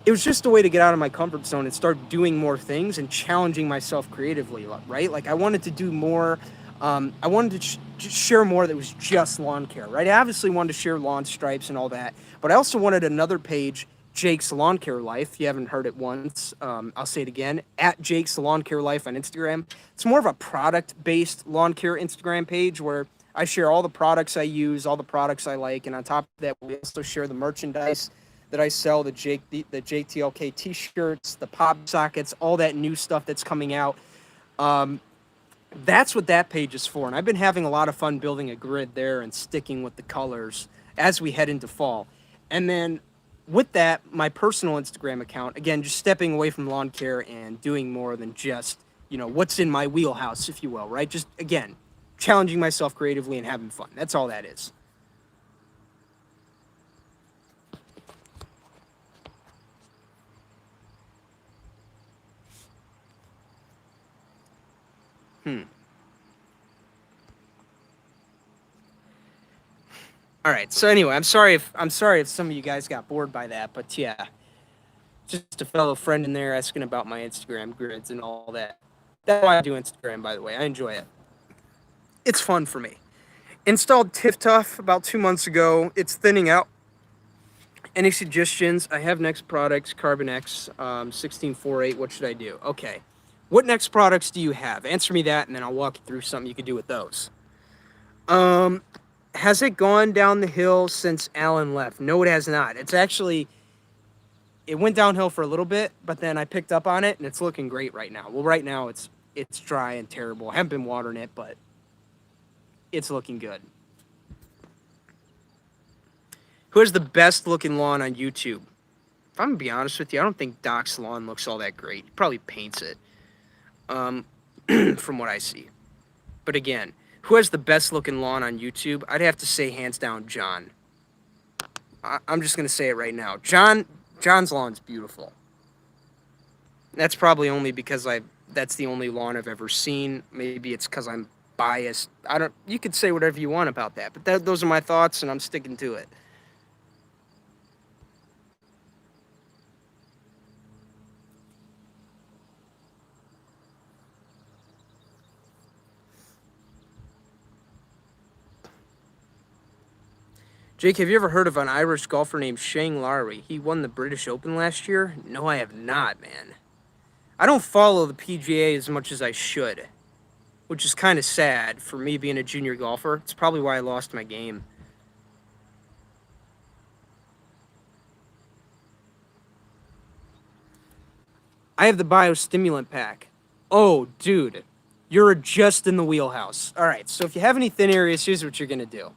[SPEAKER 1] it was just a way to get out of my comfort zone and start doing more things and challenging myself creatively, right? Like, I wanted to do more. I wanted to share more that was just lawn care, right? I obviously wanted to share lawn stripes and all that, but I also wanted another page, Jake's Lawn Care Life. If you haven't heard it once, I'll say it again, at Jake's Lawn Care Life on Instagram. It's more of a product-based lawn care Instagram page where I share all the products I use, all the products I like, and on top of that, we also share the merchandise that I sell, the JTLK t-shirts, the pop sockets, all that new stuff that's coming out. That's what that page is for, and I've been having a lot of fun building a grid there and sticking with the colors as we head into fall. And then with that, my personal Instagram account, again, just stepping away from lawn care and doing more than just, what's in my wheelhouse, if you will, right? Just, again, challenging myself creatively and having fun. That's all that is. All right. So anyway, I'm sorry if some of you guys got bored by that, but yeah, just a fellow friend in there asking about my Instagram grids and all that. That's why I do Instagram, by the way. I enjoy it. It's fun for me. Installed TifTuff about 2 months ago. It's thinning out. Any suggestions? I have next products, Carbon X, 1648. What should I do? Okay. What next products do you have? Answer me that, and then I'll walk you through something you could do with those. Has it gone down the hill since Alan left? No, it has not. It went downhill for a little bit, but then I picked up on it, and it's looking great right now. Well, right now it's dry and terrible. I haven't been watering it, but it's looking good. Who has the best looking lawn on YouTube? If I'm gonna be honest with you, I don't think Doc's lawn looks all that great. He probably paints it, from what I see. But again, who has the best looking lawn on YouTube? I'd have to say hands down John. I'm just gonna say it right now. John's lawn's beautiful. That's probably only because that's the only lawn I've ever seen. Maybe it's because I'm biased. I don't. You could say whatever you want about that, but those are my thoughts, and I'm sticking to it. Jake, have you ever heard of an Irish golfer named Shane Lowry? He won the British Open last year. No, I have not, man. I don't follow the PGA as much as I should, which is kind of sad for me being a junior golfer. It's probably why I lost my game. I have the biostimulant pack. Oh, dude, you're just in the wheelhouse. All right, so if you have any thin areas, here's what you're going to do.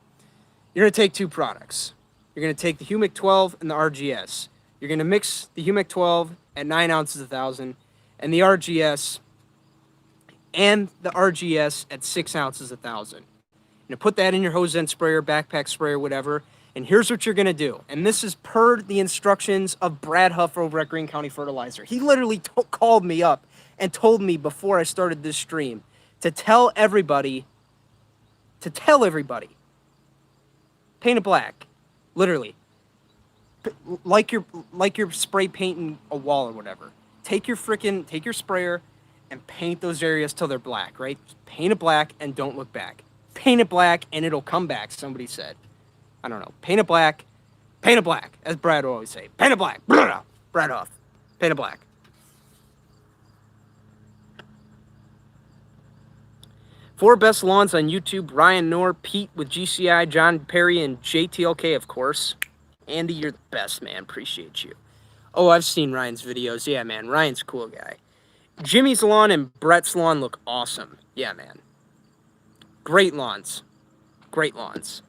[SPEAKER 1] You're going to take two products. You're going to take the Humic 12 and the RGS. You're going to mix the Humic 12 at 9 ounces a 1,000 and the RGS at 6 ounces a 1,000. You're going to put that in your hose end sprayer, backpack sprayer, whatever. And here's what you're going to do. And this is per the instructions of Brad Huff over at Greene County Fertilizer. He literally called me up and told me before I started this stream to tell everybody, paint it black, literally, like you're spray painting a wall or whatever. Take your sprayer and paint those areas till they're black, right? Paint it black and don't look back. Paint it black and it'll come back, somebody said. I don't know. Paint it black, as Brad would always say. Paint it black, Brad Huff, paint it black. Four best lawns on YouTube: Ryan Knorr, Pete with GCI, John Perry, and JTLK, of course. Andy, you're the best, man. Appreciate you. Oh, I've seen Ryan's videos. Yeah, man. Ryan's a cool guy. Jimmy's lawn and Brett's lawn look awesome. Yeah, man. Great lawns. Great lawns.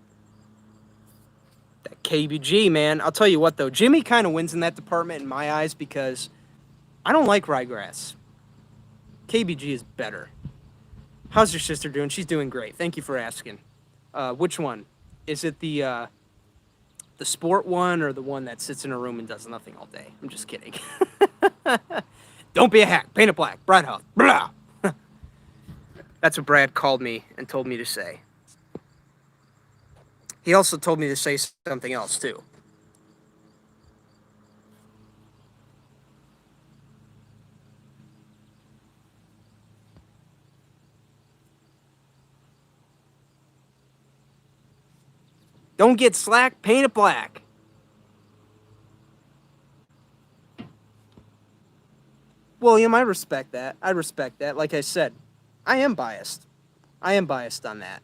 [SPEAKER 1] That KBG, man. I'll tell you what, though. Jimmy kind of wins in that department in my eyes because I don't like ryegrass. KBG is better. How's your sister doing? She's doing great. Thank you for asking. Which one? Is it the sport one or the one that sits in a room and does nothing all day? I'm just kidding. Don't be a hack. Paint it black. Brad Huff. Blah. That's what Brad called me and told me to say. He also told me to say something else, too. Don't get slack, paint it black. William, I respect that. I respect that. Like I said, I am biased. I am biased on that.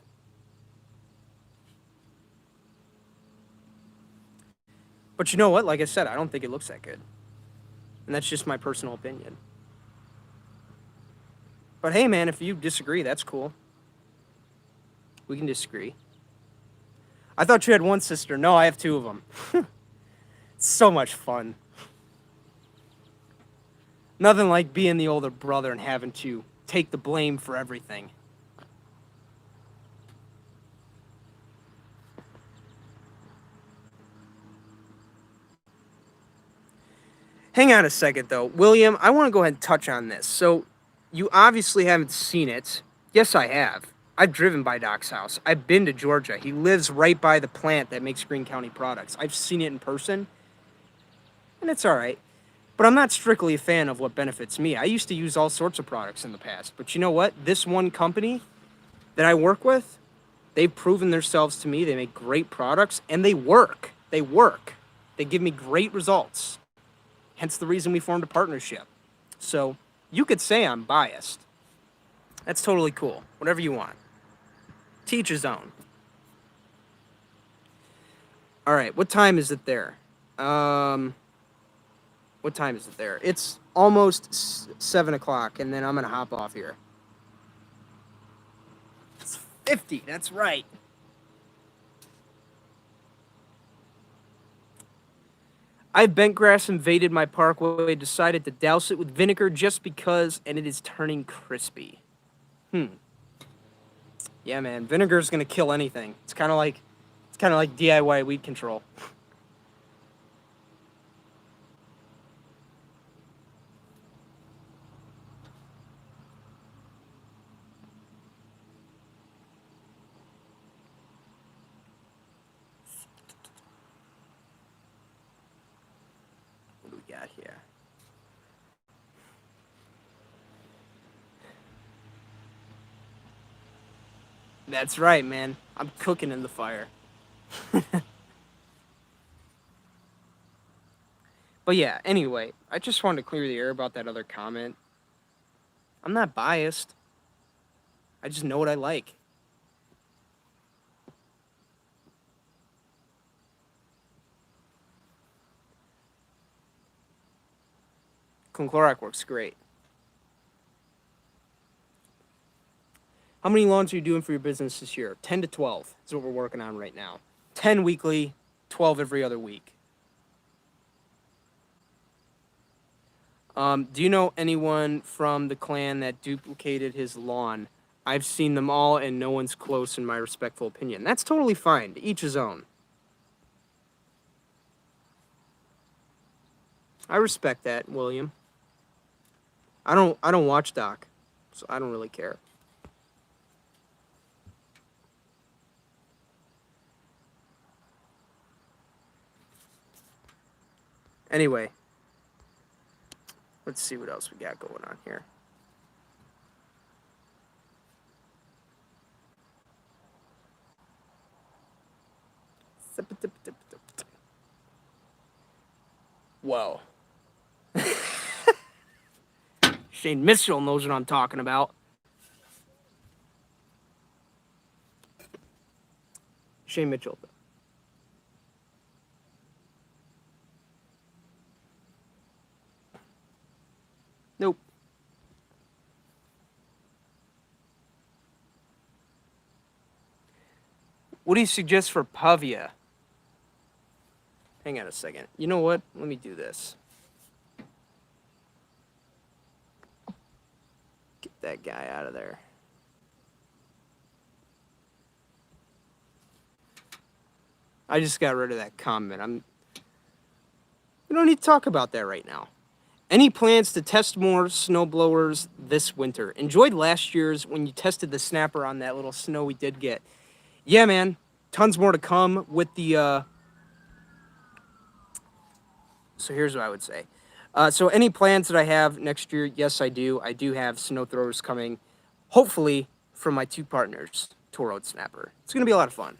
[SPEAKER 1] But you know what? Like I said, I don't think it looks that good. And that's just my personal opinion. But hey, man, if you disagree, that's cool. We can disagree. I thought you had one sister. No, I have two of them. It's so much fun. Nothing like being the older brother and having to take the blame for everything. Hang on a second, though. William, I want to go ahead and touch on this. So, you obviously haven't seen it. Yes, I have. I've driven by Doc's house. I've been to Georgia. He lives right by the plant that makes Greene County products. I've seen it in person, and it's all right. But I'm not strictly a fan of what benefits me. I used to use all sorts of products in the past. But you know what? This one company that I work with, they've proven themselves to me. They make great products, and they work. They work. They give me great results. Hence the reason we formed a partnership. So you could say I'm biased. That's totally cool. Whatever you want. Teach his own. All right, what time is it there? What time is it there? It's almost 7 o'clock, and then I'm going to hop off here. It's 50, that's right. I have bent grass invaded my parkway, decided to douse it with vinegar just because, and it is turning crispy. Yeah, man, vinegar is gonna kill anything. It's kind of like DIY weed control. What do we got here? That's right, man. I'm cooking in the fire. But yeah, anyway, I just wanted to clear the air about that other comment. I'm not biased. I just know what I like. Conchloric works great. How many lawns are you doing for your business this year? 10 to 12 is what we're working on right now. 10 weekly, 12 every other week. Do you know anyone from the clan that duplicated his lawn? I've seen them all, and no one's close in my respectful opinion. That's totally fine. To each his own. I respect that, William. I don't watch Doc, so I don't really care. Anyway, let's see what else we got going on here. Whoa. Shane Mitchell knows what I'm talking about. Shane Mitchell. Nope. What do you suggest for Pavia? Hang on a second. You know what? Let me do this. Get that guy out of there. I just got rid of that comment. We don't need to talk about that right now. Any plans to test more snowblowers this winter? Enjoyed last year's when you tested the snapper on that little snow we did get. Yeah, man. Tons more to come with the... So here's what I would say. So any plans that I have next year? Yes, I do. I do have snow throwers coming, hopefully from my two partners, Toro and Snapper. It's going to be a lot of fun.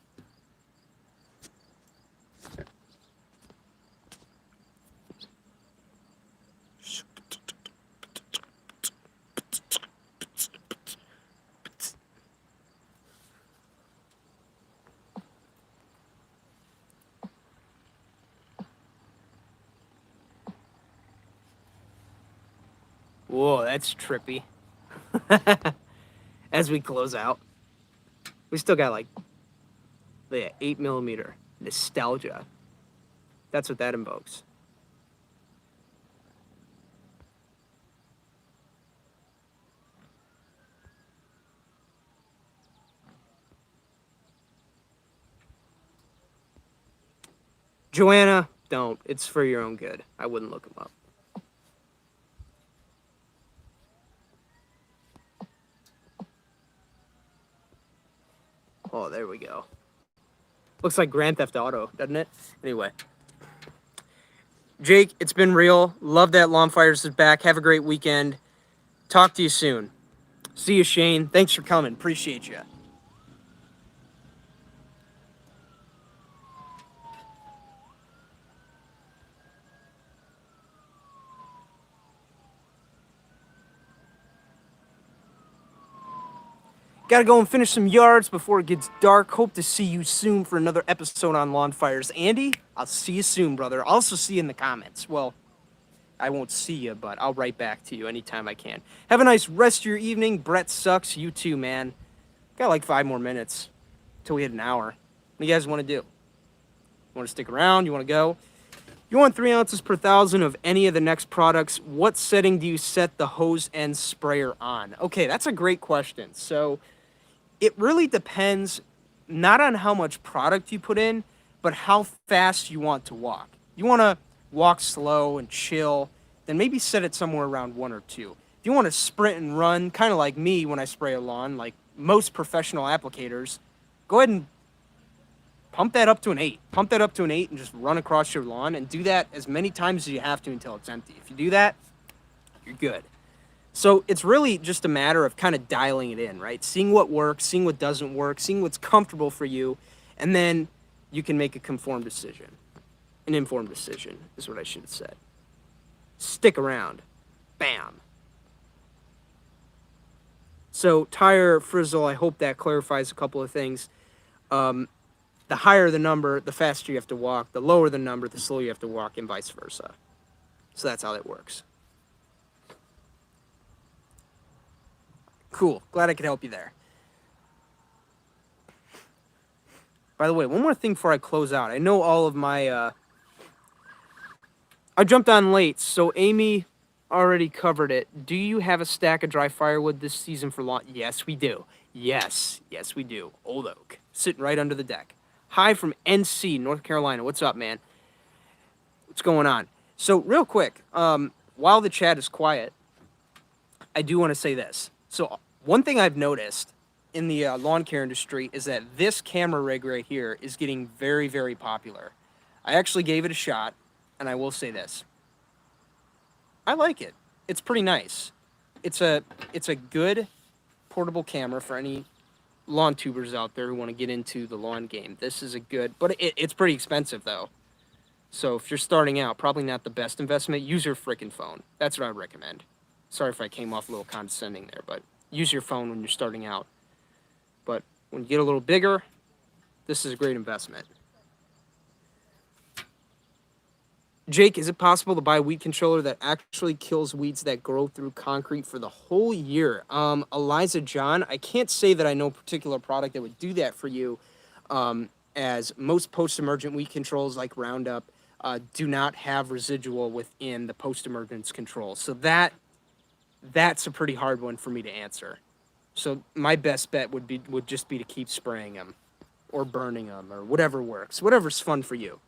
[SPEAKER 1] Whoa, that's trippy. As we close out, we still got like the 8mm nostalgia. That's what that invokes. Joanna, don't. It's for your own good. I wouldn't look them up. Oh, there we go. Looks like Grand Theft Auto, doesn't it? Anyway. Jake, it's been real. Love that LAWNFIRES is back. Have a great weekend. Talk to you soon. See you, Shane. Thanks for coming. Appreciate you. Gotta go and finish some yards before it gets dark. Hope to see you soon for another episode on LAWNFIRES. Andy, I'll see you soon, brother. I'll also see you in the comments. Well, I won't see you, but I'll write back to you anytime I can. Have a nice rest of your evening. Brett sucks. You too, man. Got like 5 more minutes until we hit an hour. What do you guys want to do? Want to stick around? You want to go? You want 3 ounces per thousand of any of the next products. What setting do you set the hose end sprayer on? Okay, that's a great question. So it really depends not on how much product you put in, but how fast you want to walk. You want to walk slow and chill, then maybe set it somewhere around 1 or 2. If you want to sprint and run, kind of like me when I spray a lawn, like most professional applicators, go ahead and pump that up to an 8. Pump that up to an 8 and just run across your lawn and do that as many times as you have to until it's empty. If you do that, you're good. So it's really just a matter of kind of dialing it in, right? Seeing what works, seeing what doesn't work, seeing what's comfortable for you, and then you can make a conformed decision. An informed decision is what I should have said. Stick around. Bam. So tire frizzle, I hope that clarifies a couple of things. The higher the number, the faster you have to walk. The lower the number, the slower you have to walk, and vice versa. So that's how that works. Cool. Glad I could help you there. By the way, one more thing before I close out. I know all of my... I jumped on late, so Amy already covered it. Do you have a stack of dry firewood this season for lawn? Yes, we do. Yes, we do. Old oak. Sitting right under the deck. Hi from NC, North Carolina. What's up, man? What's going on? So, real quick, while the chat is quiet, I do want to say this. So, one thing I've noticed in the lawn care industry is that this camera rig right here is getting very, very popular. I actually gave it a shot, and I will say this. I like it. It's pretty nice. It's a good portable camera for any lawn tubers out there who want to get into the lawn game. This is a good, but it's pretty expensive though. So if you're starting out, probably not the best investment. Use your freaking phone. That's what I would recommend. Sorry if I came off a little condescending there, but use your phone when you're starting out. But when you get a little bigger, this is a great investment. Jake, is it possible to buy a weed controller that actually kills weeds that grow through concrete for the whole year? Eliza John, I can't say that I know a particular product that would do that for you, as most post-emergent weed controls like Roundup do not have residual within the post-emergence control. So that's a pretty hard one for me to answer. So my best bet would just be to keep spraying them or burning them or whatever works, whatever's fun for you.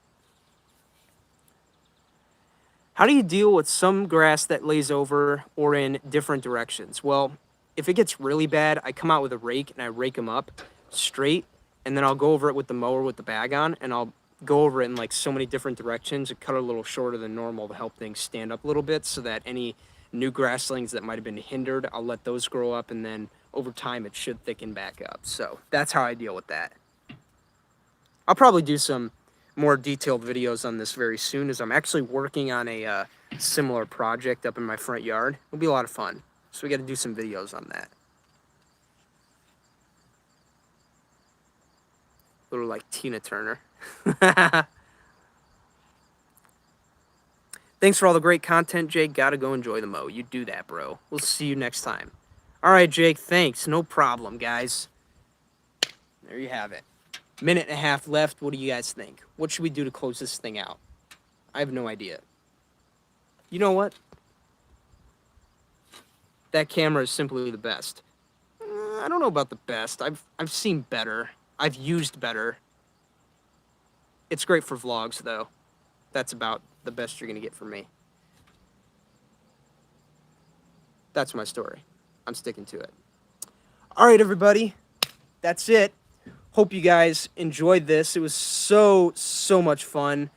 [SPEAKER 1] How do you deal with some grass that lays over or in different directions? Well, if it gets really bad, I come out with a rake and I rake them up straight, and then I'll go over it with the mower with the bag on, and I'll go over it in like so many different directions and cut it a little shorter than normal to help things stand up a little bit, so that any new grasslings that might have been hindered, I'll let those grow up, and then over time it should thicken back up. So that's how I deal with that. I'll probably do some more detailed videos on this very soon, as I'm actually working on a similar project up in my front yard. It'll be a lot of fun. So we got to do some videos on that. A little like Tina Turner. Thanks for all the great content, Jake. Gotta go enjoy the mow. You do that, bro. We'll see you next time. All right, Jake. Thanks. No problem, guys. There you have it. Minute and a half left. What do you guys think? What should we do to close this thing out? I have no idea. You know what? That camera is simply the best. I don't know about the best. I've seen better. I've used better. It's great for vlogs, though. That's about the best you're going to get from me. That's my story. I'm sticking to it. All right, everybody. That's it. Hope you guys enjoyed this. It was so much fun.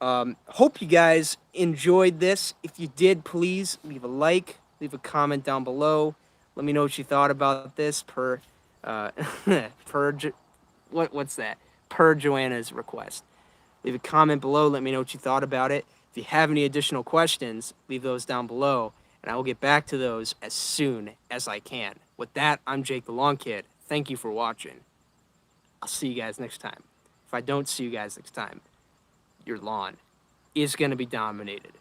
[SPEAKER 1] Hope you guys enjoyed this. If you did, please leave a like, leave a comment down below. Let me know what you thought about this per what's that? Per Joanna's request. Leave a comment below. Let me know what you thought about it. If you have any additional questions, leave those down below, and I will get back to those as soon as I can. With that, I'm Jake the Lawn Kid. Thank you for watching. I'll see you guys next time. If I don't see you guys next time, your lawn is going to be dominated.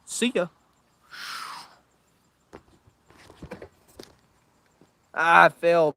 [SPEAKER 1] See ya. I failed.